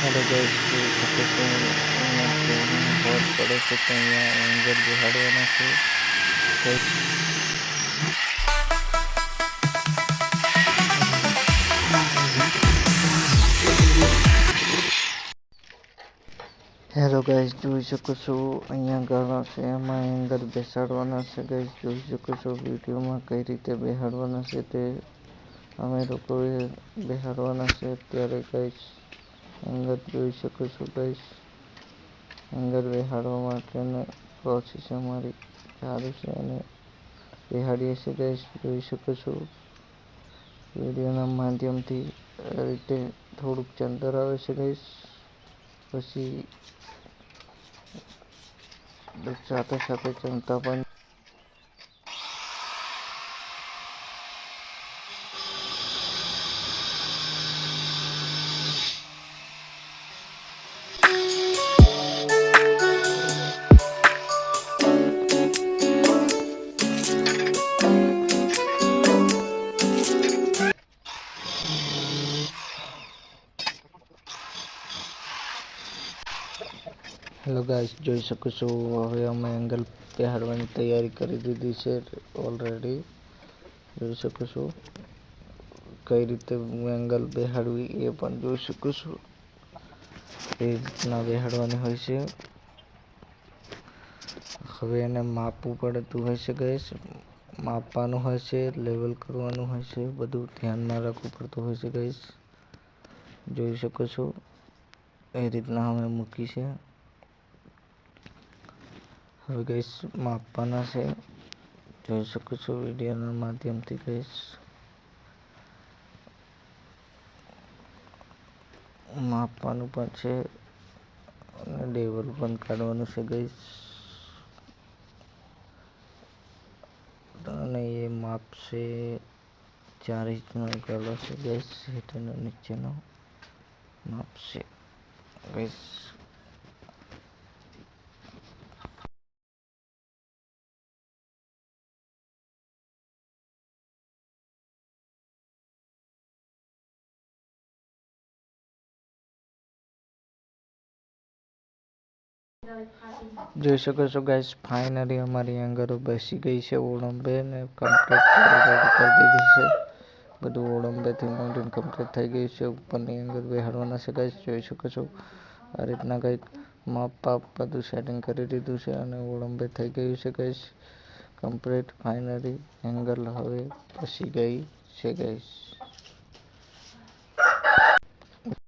Hello guys, જોઈ શકો છો અહીંયા ટ્રેનનો બોર્ડ પડે છે તો અહીંયા એંગર બેહાડવાના છે. હેલો ગાઈસ, જોઈ શકો છો અહીંયા ગાળા છે, એમાં એંગર બેસાડવાના છે. ગાઈસ જોઈ શકો છો વિડીયોમાં કઈ રીતે બેહાડવાના છે તે અમે લોકોએ બેહાડવાના છે. અત્યારે ગાઈસ એંગર જોઈ શકો છો. ગાઈસ એંગર બેહાડવા માટેની પ્રોસેસ અમારી ચાલુ છે અને બેહાડીએ છીએ. ગાઈસ જોઈ શકો છો વિડીયોના માધ્યમથી આ રીતે થોડુંક ચંદર આવે છે. ગાઈસ પછી સાથે સાથે ચમતા પણ હેલો ગાઈસ, જોઈ શકો છો હવે અમે એંગલ બેહાડવાની તૈયારી કરી દીધી છે ઓલરેડી. જોઈ શકો છો કઈ રીતે એંગલ બેહાડવી એ પણ જોઈ શકો છો. એ રીતના બેહાડવાની હોય છે. હવે એને માપવું પડતું હોય છે. ગાઈસ માપવાનું હોય છે, લેવલ કરવાનું હોય છે, બધું ધ્યાનમાં રાખવું પડતું હોય છે. ગાઈસ જોઈ શકો છો એ રીતના અમે મૂકી છે. હવે ગાઈસ માપવાના છે, જોઈ શકો છો વિડીયોના માધ્યમથી. ગાઈસ માપવાનું પણ છે અને લેવલ પણ કાઢવાનું છે. ગાઈસ અને એ માપ છે 4 ઇંચનો ગાળો છે. ગાઈસ હેઠળનો નીચેનો માપ છે. ગાઈસ જોઈ શકો છો. ગાઈસ ફાઇનલી અમારી એંગરો બેસી ગઈ છે. ઓળંબે ને કમ્પ્લીટ રેડી કરી દીધી છે. બધું ઓળંબેથી માંડીને કમ્પ્લીટ થઈ ગયું છે. ઉપરની એંગર બેહાડવાના છે. ગાઈસ જોઈ શકો છો આ રીતના કંઈક માપ બધું સેટિંગ કરી દીધું છે અને ઓળંબે થઈ ગયું છે. ગાઈસ કમ્પ્લીટ ફાઇનલી એંગલ હવે બેસી ગઈ છે. ગાઈસ